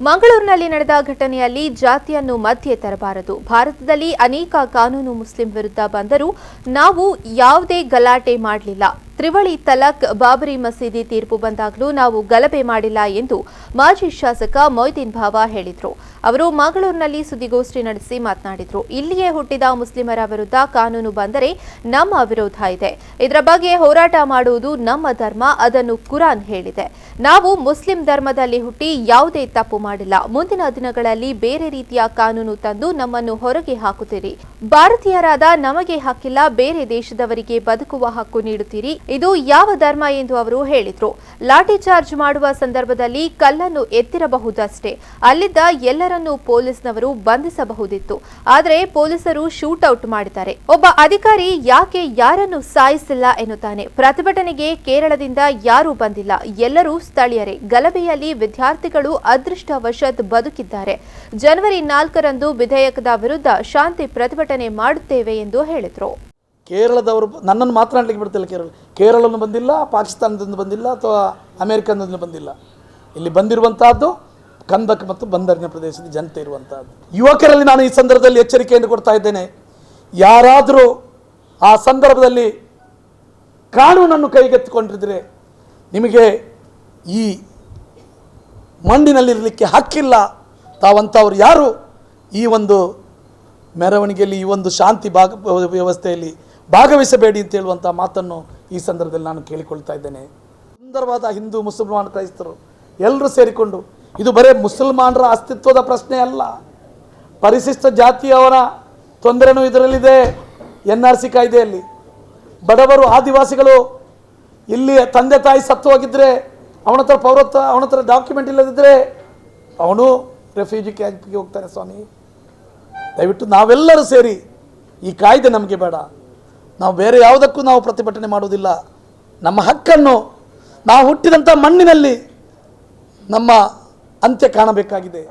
ಮಂಗಳೂರಿನಲ್ಲಿ ನಡೆದ ಘಟನೆಯಲ್ಲಿ ಜಾತಿಯನ್ನು ಮಧ್ಯೆ ತರಬಾರದು. ಭಾರತದಲ್ಲಿ ಅನೇಕ ಕಾನೂನು ಮುಸ್ಲಿಂ ವಿರುದ್ಧ ಬಂದರೂ ನಾವು ಯಾವುದೇ ಗಲಾಟೆ ಮಾಡಲಿಲ್ಲ. ತ್ರಿವಳಿ ತಲಾಕ್ ಬಾಬರಿ ಮಸೀದಿ ತೀರ್ಪು ಬಂದಾಗಲೂ ನಾವು ಗಲಭೆ ಮಾಡಿಲ್ಲ ಎಂದು ಮಾಜಿ ಶಾಸಕ ಮೊಯ್ದೀನ್ ಭಾವ ಹೇಳಿದರು. ಅವರು ಮಂಗಳೂರಿನಲ್ಲಿ ಸುದ್ದಿಗೋಷ್ಠಿ ನಡೆಸಿ ಮಾತನಾಡಿದರು. ಇಲ್ಲಿಯೇ ಹುಟ್ಟಿದ ಮುಸ್ಲಿಮರ ವಿರುದ್ಧ ಕಾನೂನು ಬಂದರೆ ನಮ್ಮ ವಿರೋಧ ಇದೆ. ಇದರ ಬಗ್ಗೆ ಹೋರಾಟ ಮಾಡುವುದು ನಮ್ಮ ಧರ್ಮ, ಅದನ್ನು ಕುರಾನ್ ಹೇಳಿದೆ. ನಾವು ಮುಸ್ಲಿಂ ಧರ್ಮದಲ್ಲಿ ಹುಟ್ಟಿ ಯಾವುದೇ ತಪ್ಪು ಮಾಡಿಲ್ಲ. ಮುಂದಿನ ದಿನಗಳಲ್ಲಿ ಬೇರೆ ರೀತಿಯ ಕಾನೂನು ತಂದು ನಮ್ಮನ್ನು ಹೊರಗೆ ಹಾಕುತ್ತೀರಿ. ಭಾರತೀಯರಾದ ನಮಗೆ ಹಕ್ಕಿಲ್ಲ, ಬೇರೆ ದೇಶದವರಿಗೆ ಬದುಕುವ ಹಕ್ಕು ನೀಡುತ್ತೀರಿ. ಇದು ಯಾವ ಧರ್ಮ ಎಂದು ಅವರು ಹೇಳಿದರು. ಲಾಠಿ ಚಾರ್ಜ್ ಮಾಡುವ ಸಂದರ್ಭದಲ್ಲಿ ಕಲ್ಲನ್ನು ಎತ್ತಿರಬಹುದಷ್ಟೇ. ಅಲ್ಲಿದ್ದ ಎಲ್ಲರನ್ನೂ ಪೊಲೀಸ್ನವರು ಬಂಧಿಸಬಹುದಿತ್ತು. ಆದರೆ ಪೊಲೀಸರು ಶೂಟ್ಔಟ್ ಮಾಡಿದ್ದಾರೆ. ಒಬ್ಬ ಅಧಿಕಾರಿ ಯಾಕೆ ಯಾರನ್ನು ಸಾಯಿಸಿಲ್ಲ ಎನ್ನುತ್ತಾನೆ. ಪ್ರತಿಭಟನೆಗೆ ಕೇರಳದಿಂದ ಯಾರೂ ಬಂದಿಲ್ಲ, ಎಲ್ಲರೂ ಸ್ಥಳೀಯರೇ. ಗಲಭೆಯಲ್ಲಿ ವಿದ್ಯಾರ್ಥಿಗಳು ಅದೃಷ್ಟವಶಾತ್ ಬದುಕಿದ್ದಾರೆ. ಜನವರಿ 4ರಂದು ವಿಧೇಯಕದ ವಿರುದ್ಧ ಶಾಂತಿ ಪ್ರತಿಭಟನೆ ಮಾಡುತ್ತೇವೆ ಎಂದು ಹೇಳಿದರು. ಕೇರಳದವರು ನನ್ನನ್ನು ಮಾತನಾಡಲಿಕ್ಕೆ ಬಿಡ್ತಿಲ್ಲ. ಕೇರಳವನ್ನು ಬಂದಿಲ್ಲ, ಪಾಕಿಸ್ತಾನದಿಂದ ಬಂದಿಲ್ಲ, ಅಥವಾ ಅಮೆರಿಕದಿಂದ ಬಂದಿಲ್ಲ. ಇಲ್ಲಿ ಬಂದಿರುವಂತಹದ್ದು ಕಂದಕ್ ಮತ್ತು ಬಂದರಿನ ಪ್ರದೇಶದ ಜನತೆ ಇರುವಂತಹದ್ದು. ಯುವಕರಲ್ಲಿ ನಾನು ಈ ಸಂದರ್ಭದಲ್ಲಿ ಎಚ್ಚರಿಕೆಯನ್ನು ಕೊಡ್ತಾ ಇದ್ದೇನೆ. ಯಾರಾದರೂ ಆ ಸಂದರ್ಭದಲ್ಲಿ ಕಾನೂನನ್ನು ಕೈಗೆತ್ತಿಕೊಂಡಿದ್ರೆ ನಿಮಗೆ ಈ ಮಣ್ಣಿನಲ್ಲಿರಲಿಕ್ಕೆ ಹಕ್ಕಿಲ್ಲ. ತಾವಂಥವ್ರು ಯಾರು ಈ ಒಂದು ಮೆರವಣಿಗೆಯಲ್ಲಿ, ಈ ಒಂದು ಶಾಂತಿ ವ್ಯವಸ್ಥೆಯಲ್ಲಿ ಭಾಗವಹಿಸಬೇಡಿ ಅಂತ ಹೇಳುವಂಥ ಮಾತನ್ನು ಈ ಸಂದರ್ಭದಲ್ಲಿ ನಾನು ಕೇಳಿಕೊಳ್ತಾ ಇದ್ದೇನೆ. ಸುಂದರವಾದ ಹಿಂದೂ, ಮುಸಲ್ಮಾನ್, ಕ್ರೈಸ್ತರು ಎಲ್ಲರೂ ಸೇರಿಕೊಂಡು, ಇದು ಬರೀ ಮುಸಲ್ಮಾನರ ಅಸ್ತಿತ್ವದ ಪ್ರಶ್ನೆ ಅಲ್ಲ, ಪರಿಶಿಷ್ಟ ಜಾತಿಯವರ ತೊಂದರೆನೂ ಇದರಲ್ಲಿದೆ. NRC ಕಾಯ್ದೆಯಲ್ಲಿ ಬಡವರು, ಆದಿವಾಸಿಗಳು ಇಲ್ಲಿ ತಂದೆ ತಾಯಿ ಸತ್ತು ಹೋಗಿದ್ರೆ, ಅವನ ಹತ್ರ ಪೌರತ್ವ, ಅವನ ಹತ್ರ ಡಾಕ್ಯುಮೆಂಟ್ ಇಲ್ಲದಿದ್ದರೆ ಅವನು ರೆಫ್ಯೂಜಿ ಕ್ಯಾಂಪ್ಗೆ ಹೋಗ್ತಾನೆ. ಸ್ವಾಮಿ, ದಯವಿಟ್ಟು ನಾವೆಲ್ಲರೂ ಸೇರಿ, ಈ ಕಾಯ್ದೆ ನಮಗೆ ಬೇಡ, ನಾವು ಬೇರೆ ಯಾವುದಕ್ಕೂ ನಾವು ಪ್ರತಿಭಟನೆ ಮಾಡುವುದಿಲ್ಲ. ನಮ್ಮ ಹಕ್ಕನ್ನು, ನಾವು ಹುಟ್ಟಿದಂಥ ಮಣ್ಣಿನಲ್ಲಿ ನಮ್ಮ ಅಂತ್ಯ ಕಾಣಬೇಕಾಗಿದೆ.